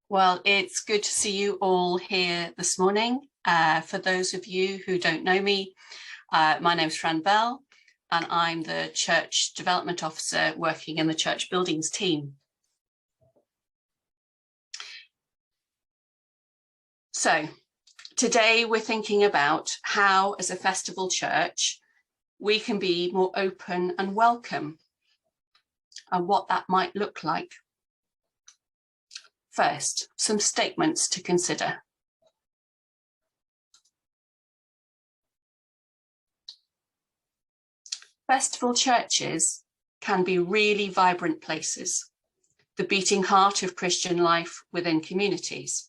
Well, it's good to see you all here this morning. For those of you who don't know me, my name is Fran Bell, and I'm the Church Development Officer working in the Church Buildings team. So today we're thinking about how, as a festival church, we can be more open and welcome, and what that might look like. First, some statements to consider. Festival churches can be really vibrant places, the beating heart of Christian life within communities.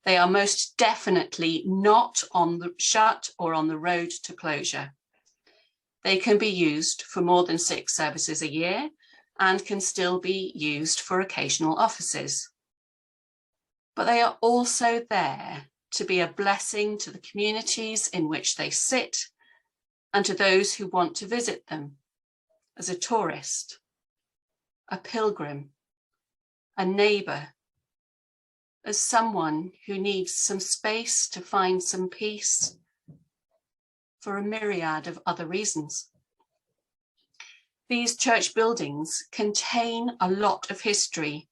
They are most definitely not on the shut or on the road to closure. They can be used for more than 6 services a year and can still be used for occasional offices. But they are also there to be a blessing to the communities in which they sit and to those who want to visit them as a tourist, a pilgrim, a neighbour, as someone who needs some space to find some peace for a myriad of other reasons. These church buildings contain a lot of history,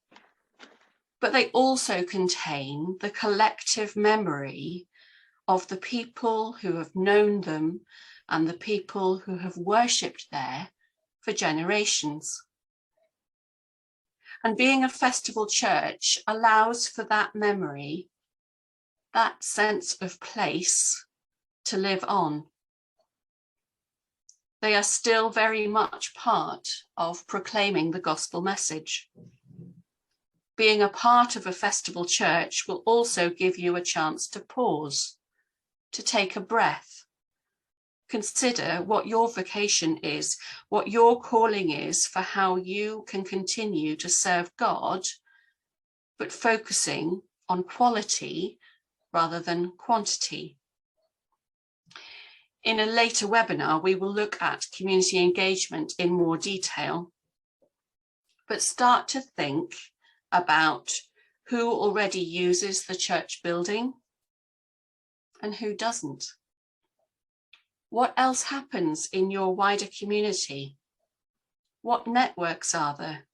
but they also contain the collective memory of the people who have known them and the people who have worshipped there for generations. And being a festival church allows for that memory, that sense of place, to live on. They are still very much part of proclaiming the gospel message. Being a part of a festival church will also give you a chance to pause, to take a breath, consider what your vocation is, what your calling is for how you can continue to serve God, but focusing on quality rather than quantity. In a later webinar, we will look at community engagement in more detail, but start to think about who already uses the church building and who doesn't. What else happens in your wider community? What networks are there?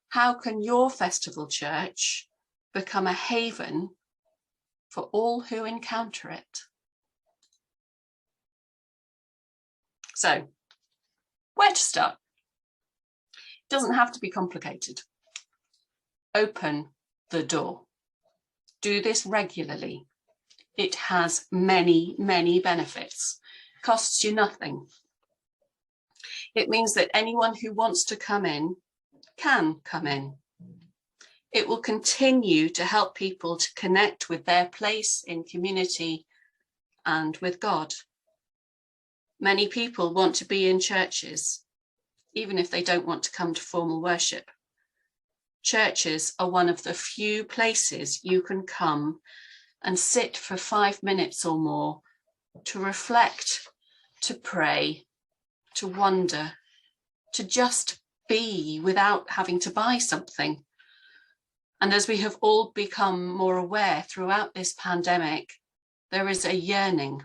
How can your festival church become a haven for all who encounter it? So, where to start? It doesn't have to be complicated. Open the door. Do this regularly. It has many, many benefits. Costs you nothing. It means that anyone who wants to come in can come in. It will continue to help people to connect with their place in community and with God. Many people want to be in churches, even if they don't want to come to formal worship. Churches are one of the few places you can come and sit for 5 minutes or more to reflect, to pray, to wonder, to just be without having to buy something. And as we have all become more aware throughout this pandemic, there is a yearning,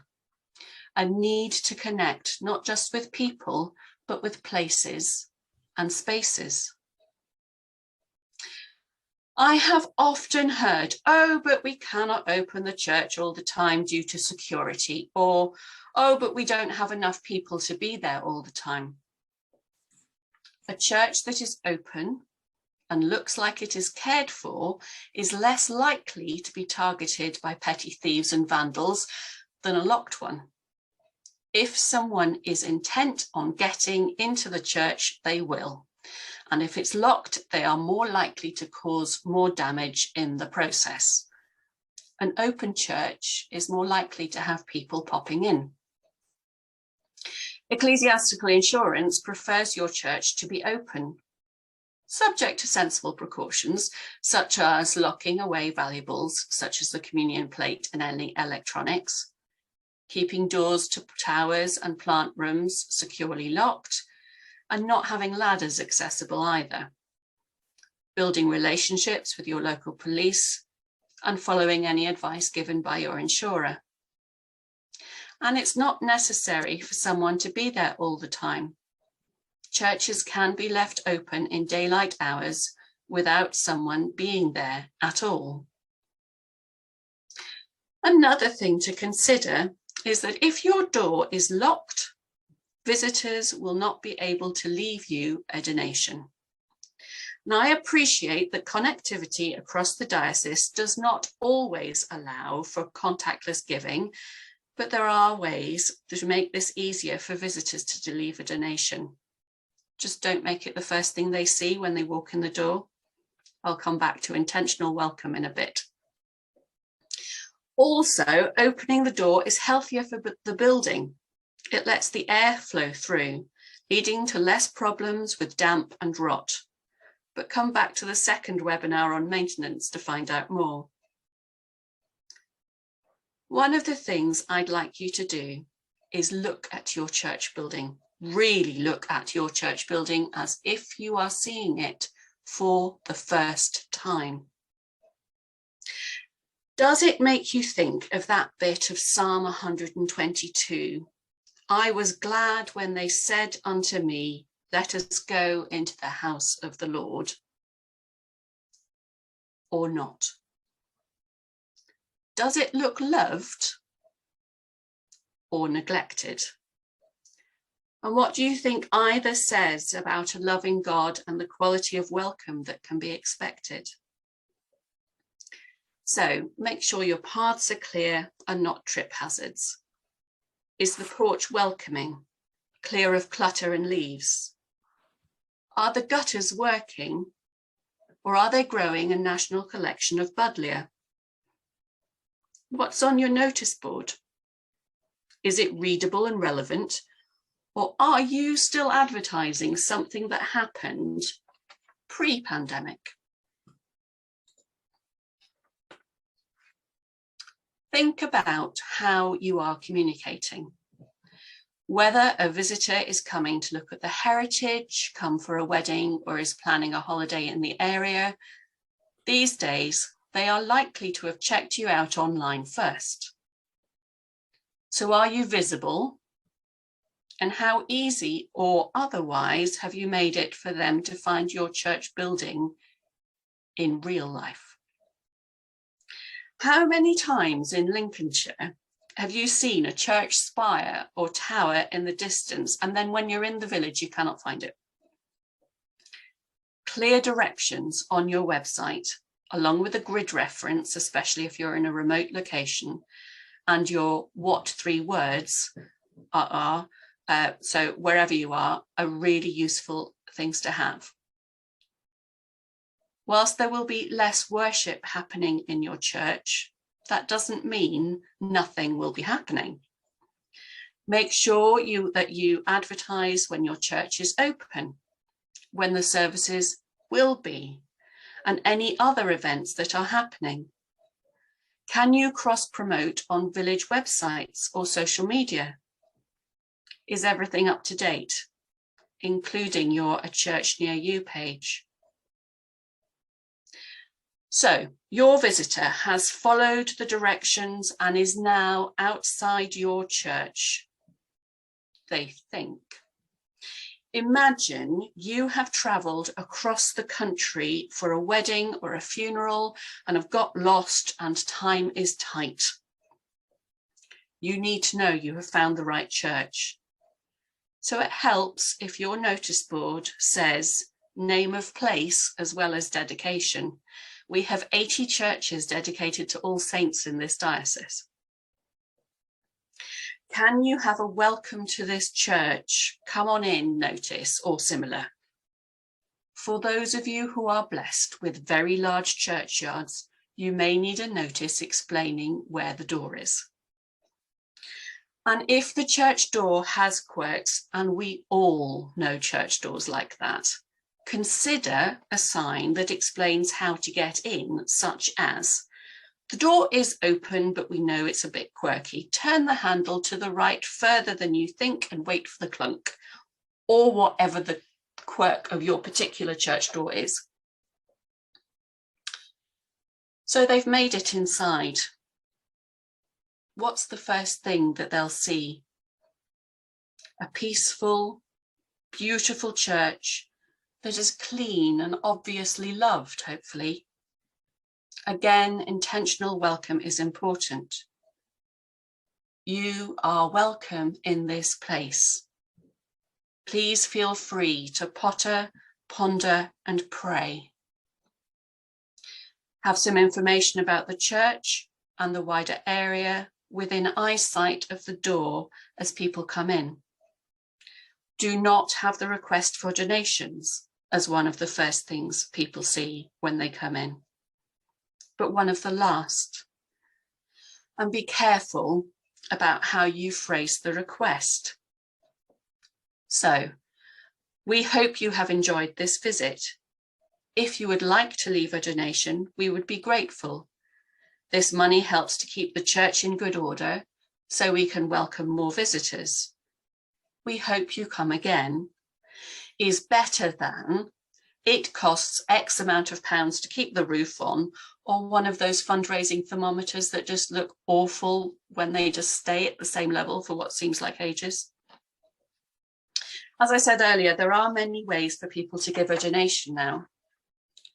a need to connect, not just with people, but with places and spaces. I have often heard, oh, but we cannot open the church all the time due to security, or, oh, but we don't have enough people to be there all the time. A church that is open and looks like it is cared for is less likely to be targeted by petty thieves and vandals than a locked one. If someone is intent on getting into the church, they will. And if it's locked, they are more likely to cause more damage in the process. An open church is more likely to have people popping in. Ecclesiastical insurance prefers your church to be open, subject to sensible precautions, such as locking away valuables, such as the communion plate and any electronics, keeping doors to towers and plant rooms securely locked, and not having ladders accessible either. building relationships with your local police, and following any advice given by your insurer. And it's not necessary for someone to be there all the time. Churches can be left open in daylight hours without someone being there at all. Another thing to consider is that if your door is locked, visitors will not be able to leave you a donation. And I appreciate that connectivity across the diocese does not always allow for contactless giving, but there are ways to make this easier for visitors to leave a donation. Just don't make it the first thing they see when they walk in the door. I'll come back to intentional welcome in a bit. Also, opening the door is healthier for the building. It lets the air flow through, leading to less problems with damp and rot. But come back to the second webinar on maintenance to find out more. One of the things I'd like you to do is look at your church building. Really look at your church building as if you are seeing it for the first time. Does it make you think of that bit of Psalm 122? I was glad when they said unto me, let us go into the house of the Lord, or not? Does it look loved or neglected? And what do you think either says about a loving God and the quality of welcome that can be expected? So make sure your paths are clear and not trip hazards. Is the porch welcoming, clear of clutter and leaves? Are the gutters working, or are they growing a national collection of buddleia? What's on your notice board? Is it readable and relevant, or are you still advertising something that happened pre-pandemic? Think about how you are communicating. Whether a visitor is coming to look at the heritage, come for a wedding, or is planning a holiday in the area, these days they are likely to have checked you out online first. So are you visible? And how easy or otherwise have you made it for them to find your church building in real life? How many times in Lincolnshire have you seen a church spire or tower in the distance, and then when you're in the village, you cannot find it? Clear directions on your website, along with a grid reference, especially if you're in a remote location, and your what 3 words are, so wherever you are really useful things to have. Whilst there will be less worship happening in your church, that doesn't mean nothing will be happening. Make sure that you advertise when your church is open, when the services will be, and any other events that are happening. Can you cross-promote on village websites or social media? Is everything up to date, including your A Church Near You page? So your visitor has followed the directions and is now outside your church, they think. Imagine you have travelled across the country for a wedding or a funeral and have got lost and time is tight. You need to know you have found the right church. So it helps if your notice board says name of place as well as dedication. We have 80 churches dedicated to All Saints in this diocese. Can you have a welcome to this church, come on in notice or similar? For those of you who are blessed with very large churchyards, you may need a notice explaining where the door is. And if the church door has quirks, and we all know church doors like that, consider a sign that explains how to get in, such as, the door is open, but we know it's a bit quirky. Turn the handle to the right further than you think and wait for the clunk, or whatever the quirk of your particular church door is. So they've made it inside. What's the first thing that they'll see? A peaceful, beautiful church that is clean and obviously loved, hopefully. Again, intentional welcome is important. You are welcome in this place. Please feel free to potter, ponder, and pray. Have some information about the church and the wider area within eyesight of the door as people come in. Do not have the request for donations as one of the first things people see when they come in, but one of the last. And be careful about how you phrase the request. So, we hope you have enjoyed this visit. If you would like to leave a donation, we would be grateful. This money helps to keep the church in good order so we can welcome more visitors. We hope you come again is better than it costs X amount of pounds to keep the roof on, or one of those fundraising thermometers that just look awful when they just stay at the same level for what seems like ages. As I said earlier, there are many ways for people to give a donation now.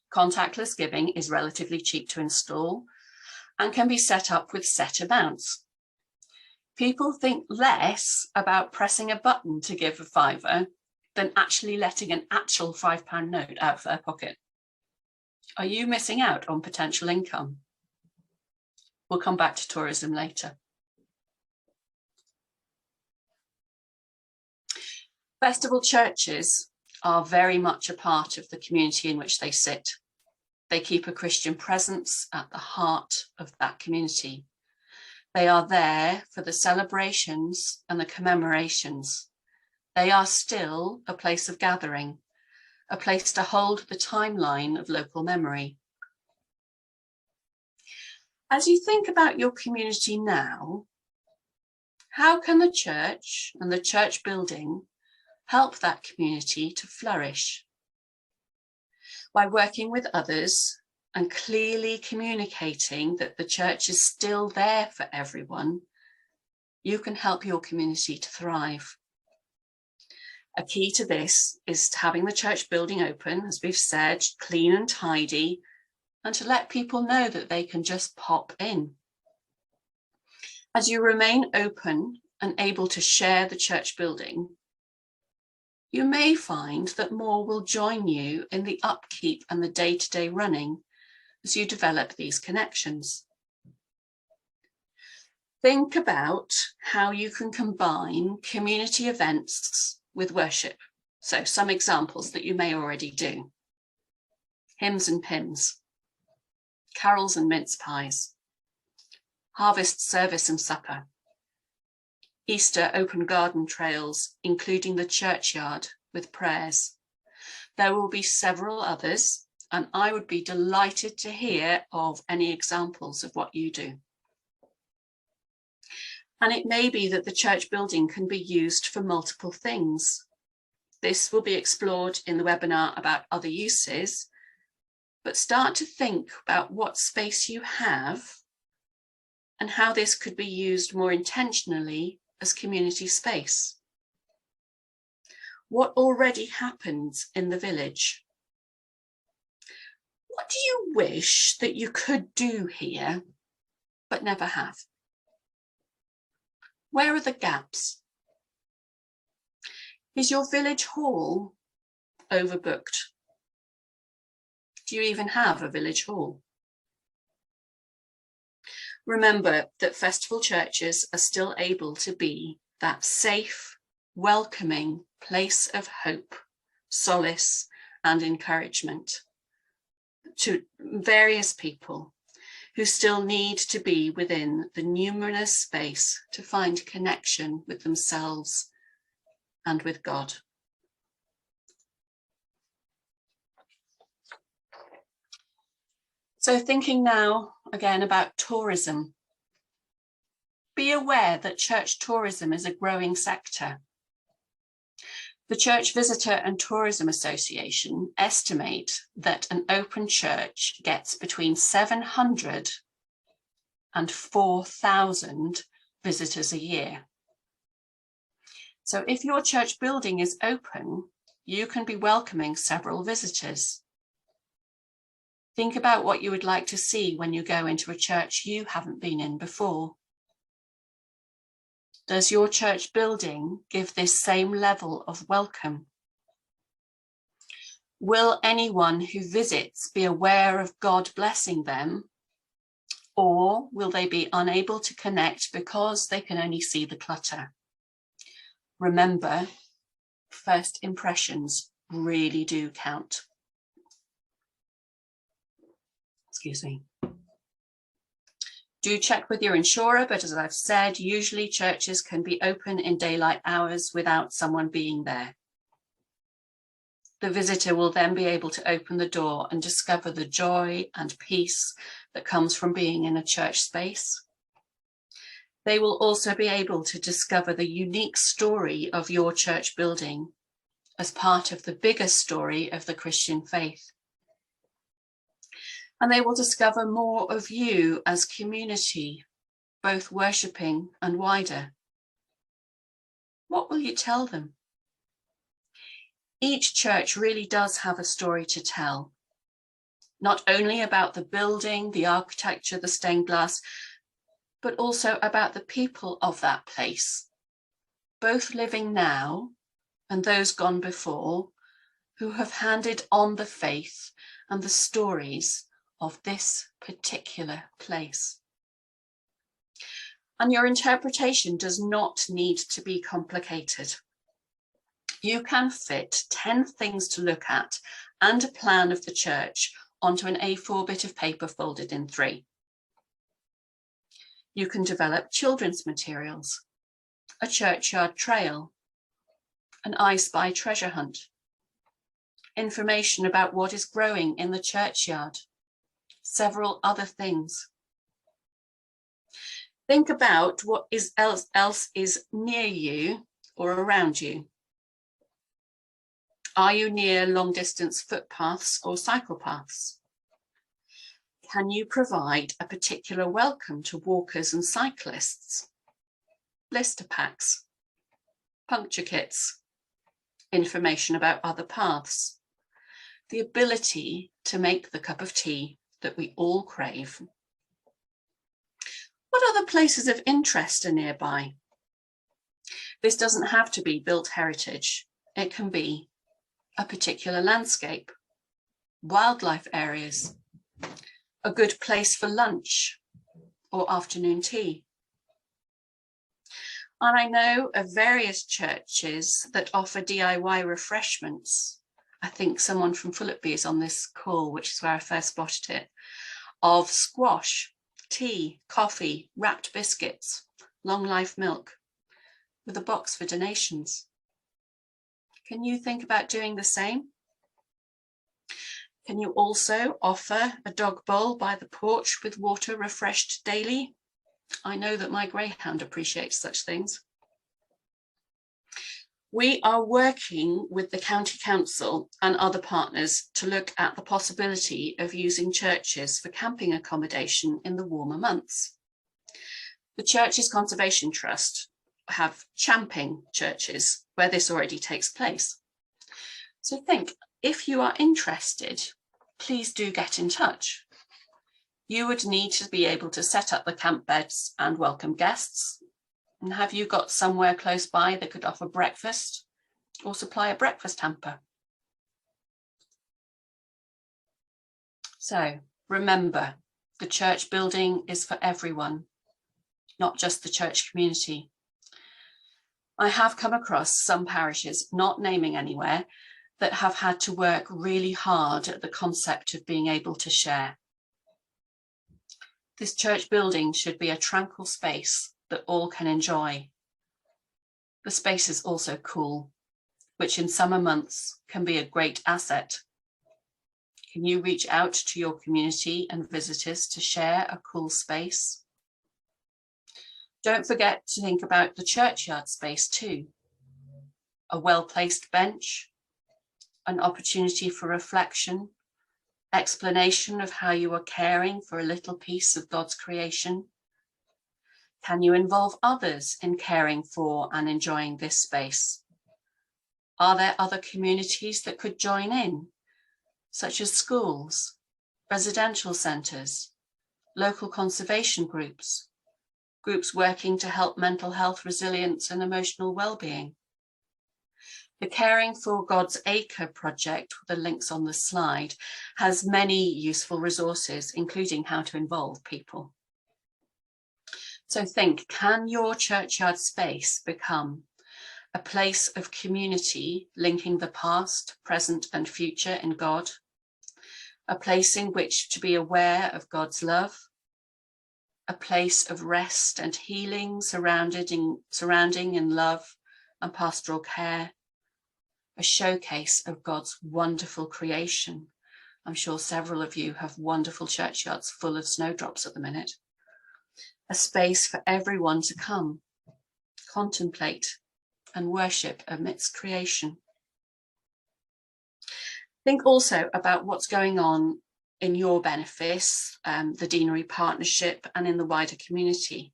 Contactless giving is relatively cheap to install and can be set up with set amounts. People think less about pressing a button to give a £5 than actually letting an actual £5 note out of their pocket. Are you missing out on potential income? We'll come back to tourism later. Festival churches are very much a part of the community in which they sit. They keep a Christian presence at the heart of that community. They are there for the celebrations and the commemorations. They are still a place of gathering, a place to hold the timeline of local memory. As you think about your community now, how can the church and the church building help that community to flourish? By working with others and clearly communicating that the church is still there for everyone, you can help your community to thrive. A key to this is having the church building open, as we've said, clean and tidy, and to let people know that they can just pop in. As you remain open and able to share the church building, you may find that more will join you in the upkeep and the day-to-day running as you develop these connections. Think about how you can combine community events with worship. So some examples that you may already do: hymns and hymns, carols and mince pies, harvest service and supper, Easter open garden trails, including the churchyard with prayers. There will be several others, and I would be delighted to hear of any examples of what you do. And it may be that the church building can be used for multiple things. This will be explored in the webinar about other uses, but start to think about what space you have and how this could be used more intentionally as community space. What already happens in the village? What do you wish that you could do here, but never have? Where are the gaps? Is your village hall overbooked? Do you even have a village hall? Remember that festival churches are still able to be that safe, welcoming place of hope, solace, and encouragement to various people who still need to be within the numinous space to find connection with themselves and with God. So thinking now again about tourism. Be aware that church tourism is a growing sector. The Church Visitor and Tourism Association estimate that an open church gets between 700 and 4,000 visitors a year. So if your church building is open, you can be welcoming several visitors. Think about what you would like to see when you go into a church you haven't been in before. Does your church building give this same level of welcome? Will anyone who visits be aware of God blessing them, or will they be unable to connect because they can only see the clutter? Remember, first impressions really do count. Excuse me. Do check with your insurer, but as I've said, usually churches can be open in daylight hours without someone being there. The visitor will then be able to open the door and discover the joy and peace that comes from being in a church space. They will also be able to discover the unique story of your church building as part of the bigger story of the Christian faith. And they will discover more of you as community, both worshipping and wider. What will you tell them? Each church really does have a story to tell, not only about the building, the architecture, the stained glass, but also about the people of that place, both living now and those gone before, who have handed on the faith and the stories of this particular place. And your interpretation does not need to be complicated. You can fit 10 things to look at and a plan of the church onto an A4 bit of paper folded in 3. You can develop children's materials, a churchyard trail, an I Spy treasure hunt, information about what is growing in the churchyard, several other things. Think about what else is near you or around you. Are you near long-distance footpaths or cycle paths? Can you provide a particular welcome to walkers and cyclists? Blister packs, puncture kits, information about other paths, the ability to make the cup of tea that we all crave. What other places of interest are nearby? This doesn't have to be built heritage. It can be a particular landscape, wildlife areas, a good place for lunch or afternoon tea. And I know of various churches that offer DIY refreshments. I think someone from Fullerby is on this call, which is where I first spotted it, of squash, tea, coffee, wrapped biscuits, long life milk, with a box for donations. Can you think about doing the same? Can you also offer a dog bowl by the porch with water refreshed daily? I know that my greyhound appreciates such things. We are working with the County Council and other partners to look at the possibility of using churches for camping accommodation in the warmer months. The Churches Conservation Trust have champing churches where this already takes place. So think, if you are interested, please do get in touch. You would need to be able to set up the camp beds and welcome guests. And have you got somewhere close by that could offer breakfast or supply a breakfast hamper? So remember, the church building is for everyone, not just the church community. I have come across some parishes, not naming anywhere, that have had to work really hard at the concept of being able to share. This church building should be a tranquil space that all can enjoy. The space is also cool, which in summer months can be a great asset. Can you reach out to your community and visitors to share a cool space? Don't forget to think about the churchyard space too. a well-placed bench, an opportunity for reflection, explanation of how you are caring for a little piece of God's creation? Can you involve others in caring for and enjoying this space? Are there other communities that could join in, such as schools, residential centres, local conservation groups, groups working to help mental health, resilience and emotional well-being? The Caring for God's Acre project, with the links on the slide, has many useful resources, including how to involve people. So think, can your churchyard space become a place of community linking the past, present and future in God? A place in which to be aware of God's love? A place of rest and healing surrounding in love and pastoral care? A showcase of God's wonderful creation. I'm sure several of you have wonderful churchyards full of snowdrops at the minute. A space for everyone to come, contemplate and worship amidst creation. Think also about what's going on in your benefice, the Deanery Partnership, and in the wider community.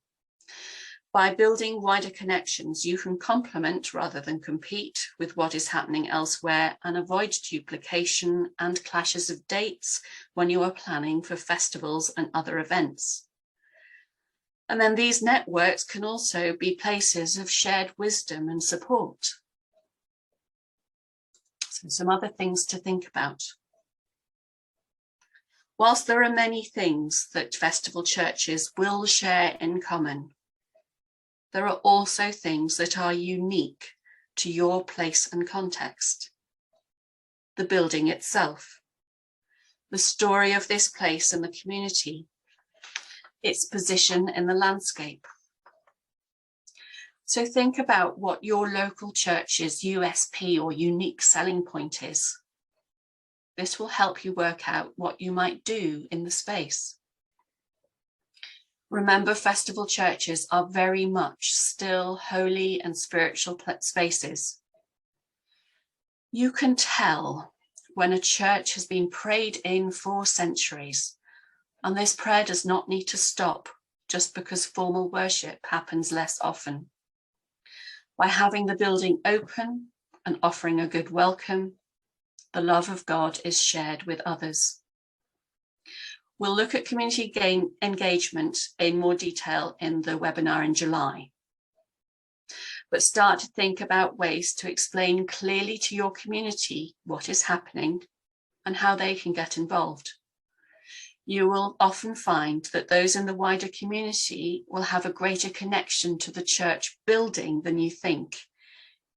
By building wider connections, you can complement rather than compete with what is happening elsewhere and avoid duplication and clashes of dates when you are planning for festivals and other events. And then these networks can also be places of shared wisdom and support. So some other things to think about. Whilst there are many things that festival churches will share in common, there are also things that are unique to your place and context. The building itself, the story of this place and the community, its position in the landscape. So think about what your local church's USP or unique selling point is. This will help you work out what you might do in the space. Remember, festival churches are very much still holy and spiritual spaces. You can tell when a church has been prayed in for centuries, and this prayer does not need to stop just because formal worship happens less often. By having the building open and offering a good welcome, the love of God is shared with others. We'll look at community engagement in more detail in the webinar in July. But start to think about ways to explain clearly to your community what is happening and how they can get involved. You will often find that those in the wider community will have a greater connection to the church building than you think,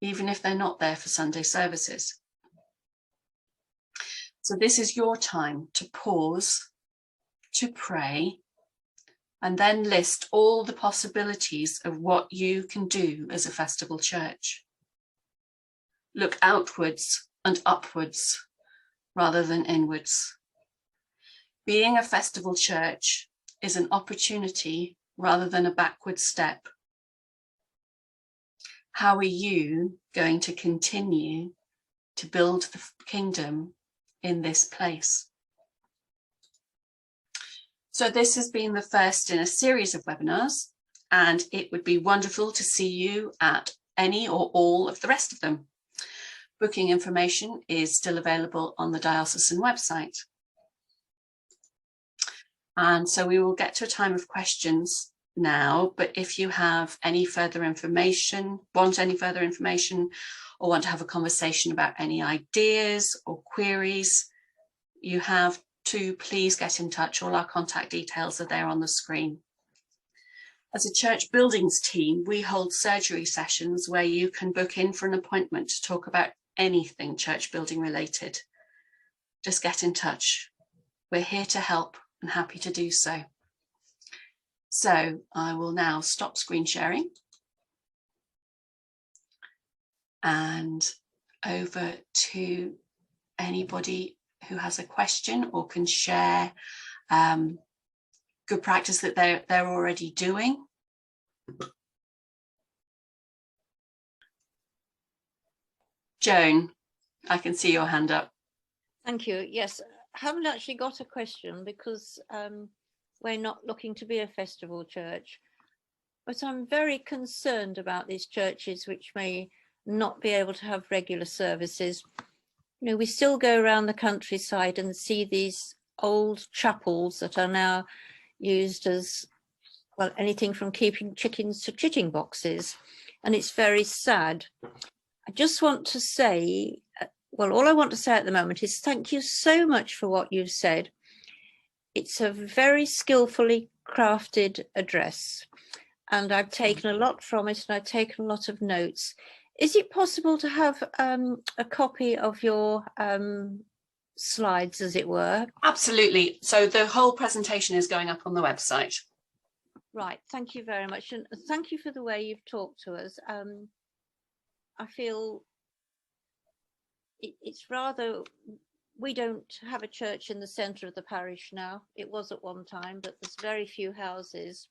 even if they're not there for Sunday services. So this is your time to pause, to pray, and then list all the possibilities of what you can do as a festival church. Look outwards and upwards rather than inwards. Being a festival church is an opportunity rather than a backward step. How are you going to continue to build the kingdom in this place? So this has been the first in a series of webinars, and it would be wonderful to see you at any or all of the rest of them. Booking information is still available on the diocesan website. And so we will get to a time of questions now, but if you have any further information, want any further information, or want to have a conversation about any ideas or queries, you have to please get in touch. All our contact details are there on the screen. As a church buildings team, we hold surgery sessions where you can book in for an appointment to talk about anything church building related. Just get in touch. We're here to help and happy to do so. So I will now stop screen sharing and over to anybody who has a question or can share good practice that they're already doing. Joan, I can see your hand up. Thank you. Yes, I haven't actually got a question because we're not looking to be a festival church, but I'm very concerned about these churches which may not be able to have regular services. You know, we still go around the countryside and see these old chapels that are now used as, well, anything from keeping chickens to chicken boxes, and it's very sad. I just want to say, well, all I want to say at the moment is thank you so much for what you've said. It's a very skillfully crafted address, and I've taken a lot from it, and I've taken a lot of notes. Is it possible to have a copy of your slides, as it were? Absolutely. So the whole presentation is going up on the website. Right. Thank you very much. And thank you for the way you've talked to us. I feel it's rather, we don't have a church in the centre of the parish now. It was at one time, but there's very few houses.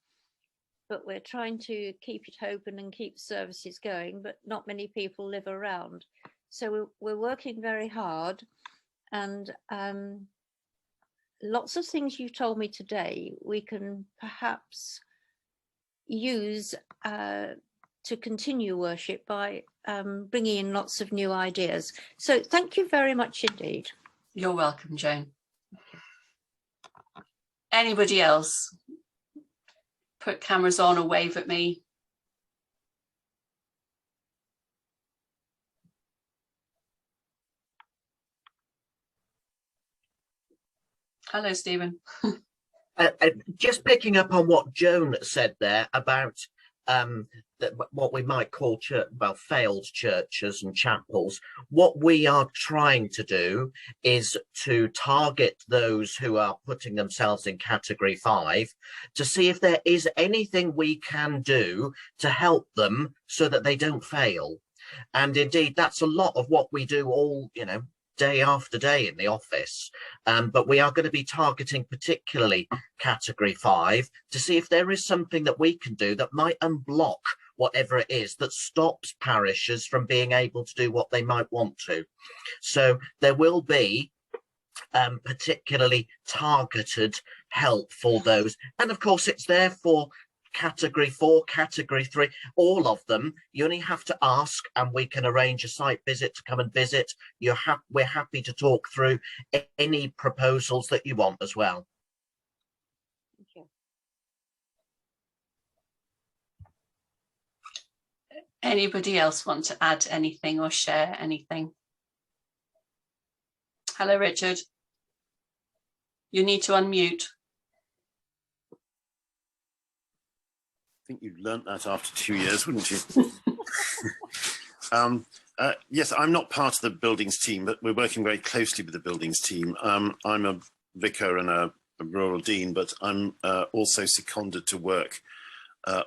But we're trying to keep it open and keep services going, but not many people live around. So we're working very hard, and lots of things you've told me today, we can perhaps use to continue worship by bringing in lots of new ideas. So thank you very much indeed. You're welcome, Joan. Anybody else? Put cameras on or wave at me. Hello, Stephen. Just picking up on what Joan said there about what we might call failed churches and chapels. What we are trying to do is to target those who are putting themselves in category 5 to see if there is anything we can do to help them so that they don't fail. And indeed, that's a lot of what we do all, day after day in the office, but we are going to be targeting particularly category 5 to see if there is something that we can do that might unblock whatever it is that stops parishes from being able to do what they might want to. So there will be particularly targeted help for those, and of course it's there for category 4, category 3, all of them. You only have to ask and we can arrange a site visit to come and visit. We're happy to talk through any proposals that you want as well. Thank you. Anybody else want to add anything or share anything? Hello, Richard. You need to unmute. I think you'd learnt that after 2 years, wouldn't you? Yes, I'm not part of the buildings team, but we're working very closely with the buildings team. I'm a vicar and a rural dean, but I'm also seconded to work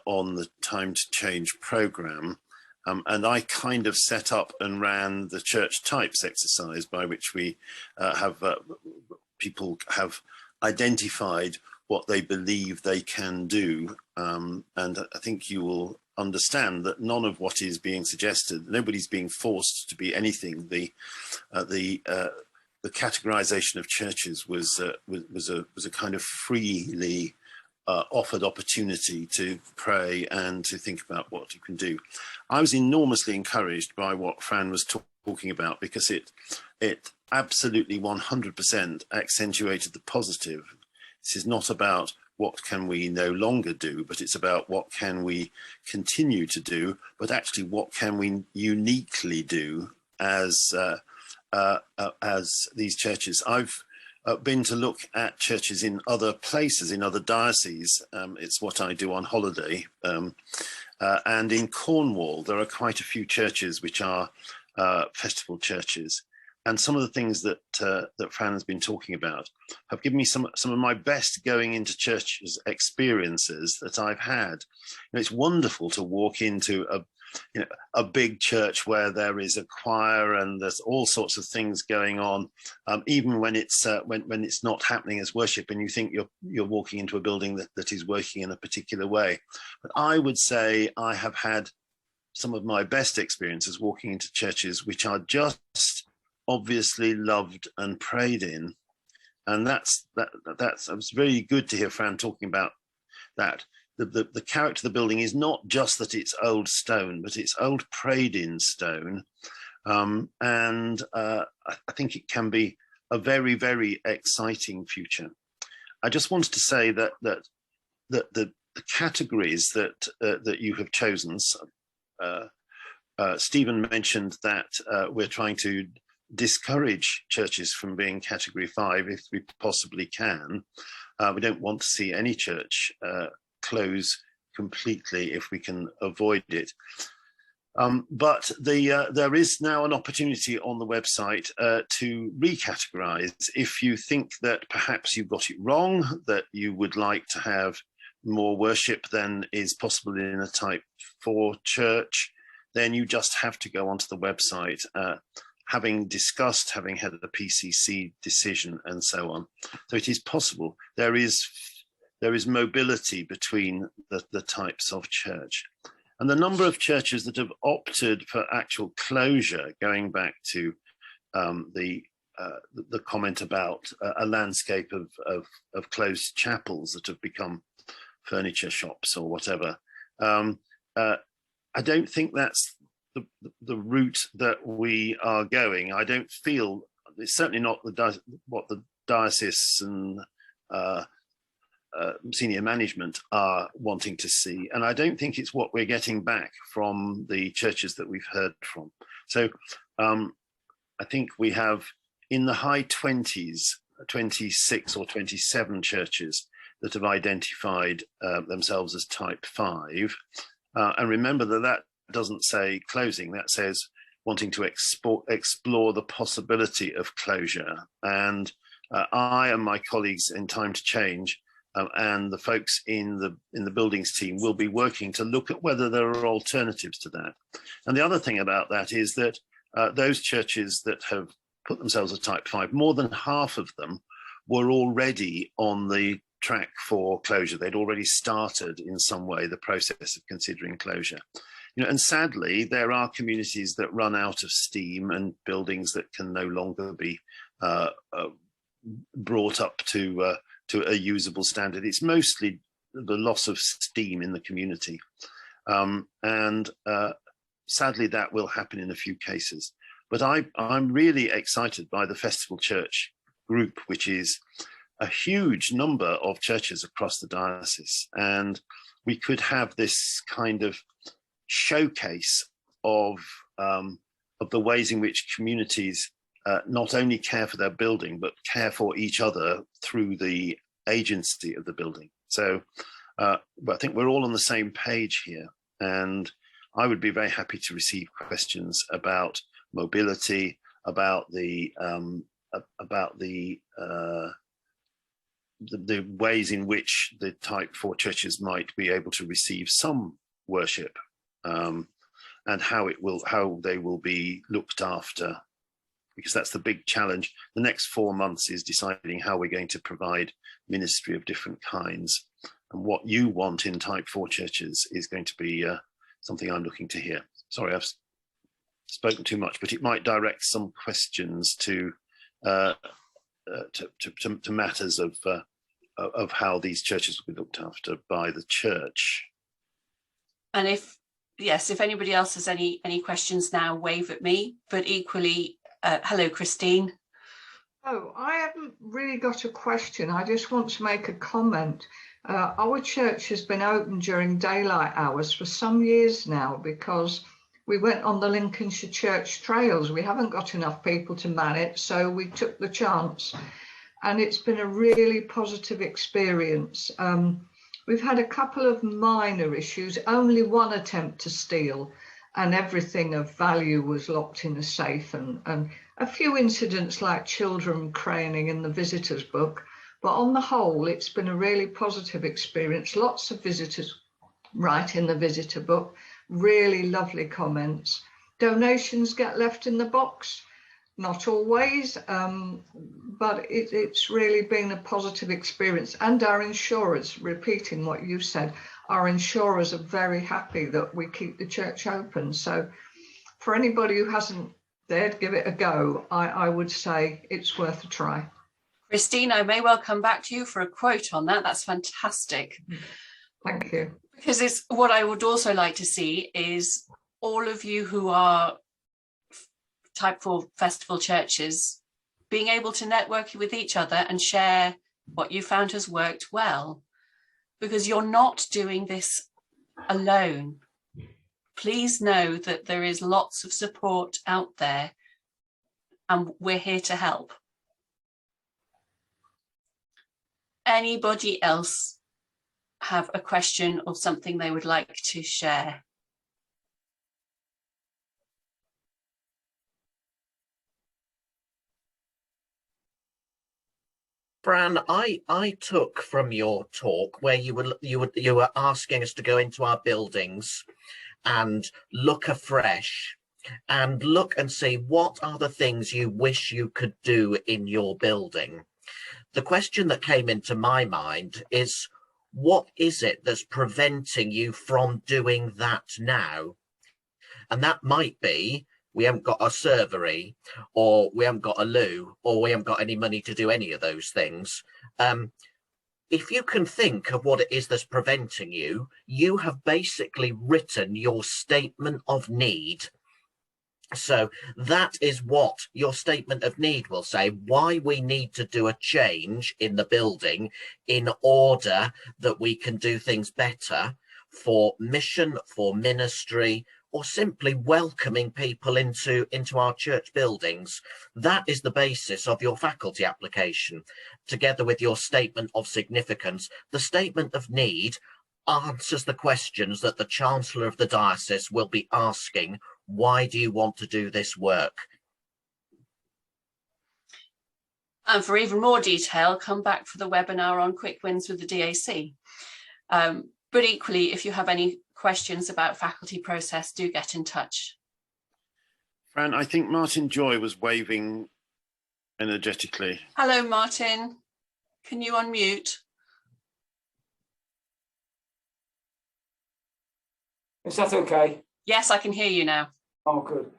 on the Time to Change programme. And I kind of set up and ran the church types exercise by which we people have identified what they believe they can do. And I think you will understand that none of what is being suggested, nobody's being forced to be anything. The categorization of churches was a kind of freely offered opportunity to pray and to think about what you can do. I was enormously encouraged by what Fran was talking about, because it absolutely 100% accentuated the positive. This is not about what can we no longer do, but it's about what can we continue to do, but actually what can we uniquely do as these churches. I've been to look at churches in other places, in other dioceses. It's what I do on holiday. And in Cornwall, there are quite a few churches which are festival churches. And some of the things that that Fran has been talking about have given me some of my best going into churches experiences that I've had. It's wonderful to walk into a big church where there is a choir and there's all sorts of things going on, even when it's when it's not happening as worship, and you think you're walking into a building that is working in a particular way. But I would say I have had some of my best experiences walking into churches which are just obviously loved and prayed in. And it was very good to hear Fran talking about that. The character of the building is not just that it's old stone, but it's old prayed in stone. And I think it can be a very, very exciting future. I just wanted to say that the categories that you have chosen, Stephen mentioned that we're trying to discourage churches from being category 5 if we possibly can. We don't want to see any church close completely if we can avoid it. But there is now an opportunity on the website to recategorize. If you think that perhaps you got it wrong, that you would like to have more worship than is possible in a type 4 church, then you just have to go onto the website, having had a PCC decision and so on. So it is possible. There is mobility between the types of church. And the number of churches that have opted for actual closure, going back to the comment about a landscape of closed chapels that have become furniture shops or whatever, I don't think that's the route that we are going. I don't feel, it's certainly not what the diocese and senior management are wanting to see, and I don't think it's what we're getting back from the churches that we've heard from. So I think we have in the high 20s, 26 or 27 churches that have identified themselves as type 5. And remember that doesn't say closing, that says wanting to explore the possibility of closure. And I and my colleagues in Time to Change and the folks in the buildings team will be working to look at whether there are alternatives to that. And the other thing about that is that those churches that have put themselves as type 5, more than half of them were already on the track for closure. They'd already started in some way the process of considering closure. And sadly, there are communities that run out of steam and buildings that can no longer be brought up to a usable standard. It's mostly the loss of steam in the community. And sadly, that will happen in a few cases. But I'm really excited by the Festival Church group, which is a huge number of churches across the diocese. And we could have this kind of showcase of the ways in which communities not only care for their building, but care for each other through the agency of the building. So but I think we're all on the same page here. And I would be very happy to receive questions about mobility, about the ways in which the type 4 churches might be able to receive some worship, and how they will be looked after, because that's the big challenge. The next 4 months is deciding how we're going to provide ministry of different kinds, and what you want in type 4 churches is going to be something I'm looking to hear. Sorry, I've spoken too much, but it might direct some questions to matters of how these churches will be looked after by the church. And if anybody else has any questions now, wave at me. But equally, hello, Christine. Oh, I haven't really got a question. I just want to make a comment. Our church has been open during daylight hours for some years now because we went on the Lincolnshire Church trails. We haven't got enough people to man it, so we took the chance. And it's been a really positive experience. We've had a couple of minor issues, only one attempt to steal, and everything of value was locked in a safe, and a few incidents like children craning in the visitors book. But on the whole, it's been a really positive experience. Lots of visitors write in the visitor book, really lovely comments. Donations get left in the box, not always, but it's really been a positive experience. And our insurers, repeating what you said, our insurers are very happy that we keep the church open. So for anybody who hasn't dared give it a go, I would say it's worth a try. Christine, I may well come back to you for a quote on that. That's fantastic. Thank you. Because it's what I would also like to see is all of you who are type 4 festival churches being able to network with each other and share what you found has worked well, because you're not doing this alone. Please know that there is lots of support out there and we're here to help. Anybody else have a question or something they would like to share? Fran, I took from your talk where you were asking us to go into our buildings and look afresh and look and see what are the things you wish you could do in your building. The question that came into my mind is, what is it that's preventing you from doing that now? And that might be, we haven't got a servery, or we haven't got a loo, or we haven't got any money to do any of those things. If you can think of what it is that's preventing you, you have basically written your statement of need. So that is what your statement of need will say, why we need to do a change in the building in order that we can do things better for mission, for ministry, or simply welcoming people into our church buildings. That is the basis of your faculty application, together with your statement of significance. The statement of need answers the questions that the Chancellor of the Diocese will be asking. Why do you want to do this work? And for even more detail, come back for the webinar on quick wins with the DAC. But equally, if you have any questions about faculty process, do get in touch. Fran, I think Martin Joy was waving energetically. Hello, Martin. Can you unmute? Is that okay? Yes, I can hear you now. Oh, good.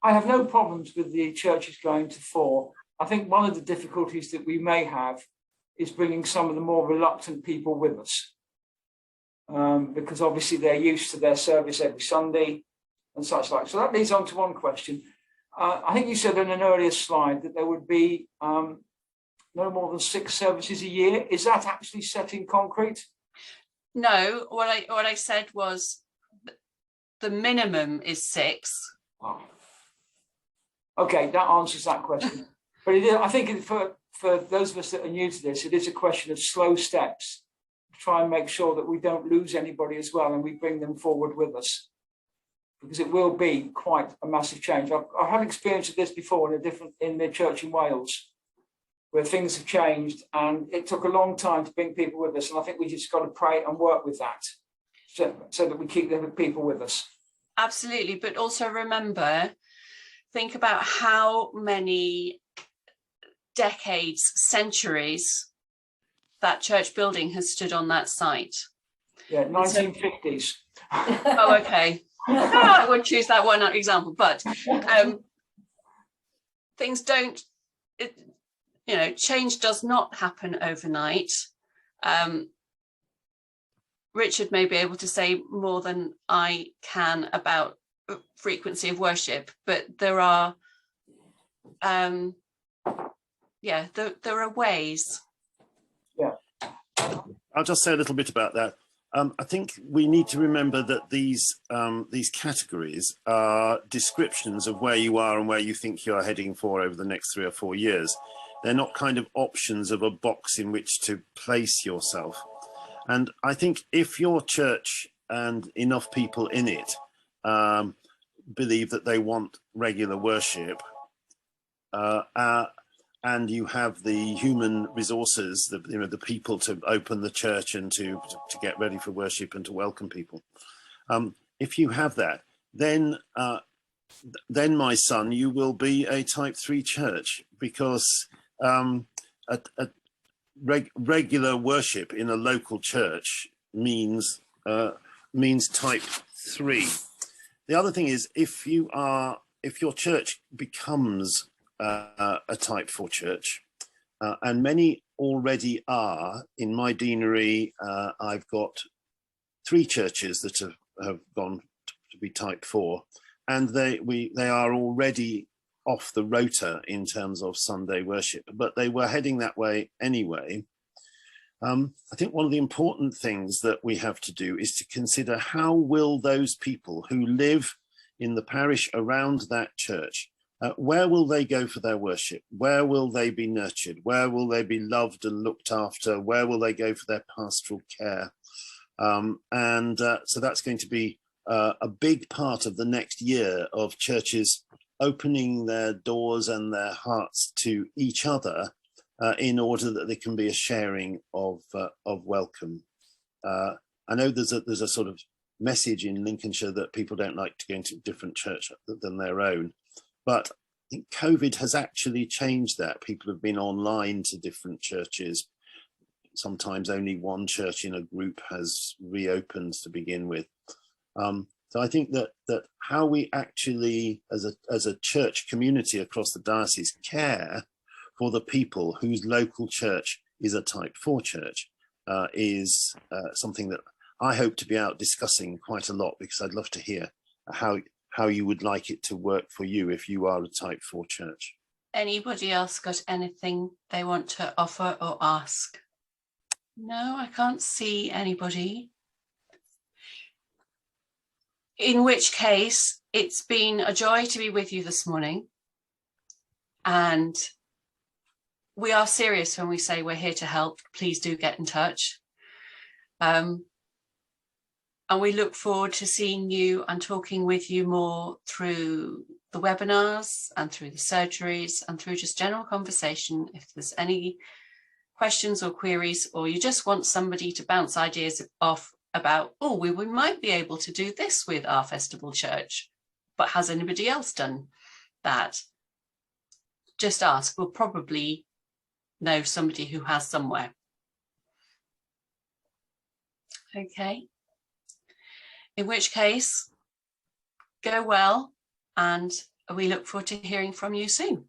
I have no problems with the churches going to 4. I think one of the difficulties that we may have is bringing some of the more reluctant people with us. Because obviously they're used to their service every Sunday and such like. So that leads on to one question. I think you said in an earlier slide that there would be no more than 6 services a year. Is that actually set in concrete? No, what I said was the minimum is 6. Oh. Okay, that answers that question. But it is, I think for those of us that are new to this, it is a question of slow steps to try and make sure that we don't lose anybody as well and we bring them forward with us. Because it will be quite a massive change. I've had experience of this before in the church in Wales, where things have changed and it took a long time to bring people with us. And I think we just got to pray and work with that so that we keep the people with us. Absolutely. But also remember, think about how many decades, centuries that church building has stood on that site. Yeah, 1950s. Oh, okay. I would choose that one example, but things don't, change does not happen overnight. Richard may be able to say more than I can about frequency of worship, but there are, there are ways. Yeah. I'll just say a little bit about that. I think we need to remember that these categories are descriptions of where you are and where you think you are heading for over the next 3 or 4 years. They're not kind of options of a box in which to place yourself. And I think if your church and enough people in it believe that they want regular worship, and you have the human resources, the people to open the church and to get ready for worship and to welcome people. If you have that, then my son, you will be a type 3 church, because regular worship in a local church means type 3. The other thing is, if your church becomes a type 4 church, and many already are, in my deanery, I've got 3 churches that have gone to be type 4, and they are already off the rota in terms of Sunday worship, but they were heading that way anyway. I think one of the important things that we have to do is to consider how will those people who live in the parish around that church, where will they go for their worship? Where will they be nurtured? Where will they be loved and looked after? Where will they go for their pastoral care? So that's going to be a big part of the next year of churches opening their doors and their hearts to each other in order that there can be a sharing of welcome. I know there's a sort of message in Lincolnshire that people don't like to go into a different church than their own, but I think COVID has actually changed that. People have been online to different churches. Sometimes only one church in a group has reopened to begin with. So I think that how we actually, as a church community across the diocese, care for the people whose local church is a type 4 church is something that I hope to be out discussing quite a lot, because I'd love to hear how you would like it to work for you if you are a type 4 church. Anybody else got anything they want to offer or ask? No, I can't see anybody. In which case, it's been a joy to be with you this morning. And we are serious when we say we're here to help. Please do get in touch. And we look forward to seeing you and talking with you more through the webinars and through the surgeries and through just general conversation. If there's any questions or queries, or you just want somebody to bounce ideas off about, oh, we might be able to do this with our festival church, but has anybody else done that? Just ask. We'll probably know somebody who has somewhere. Okay. In which case, go well, and we look forward to hearing from you soon.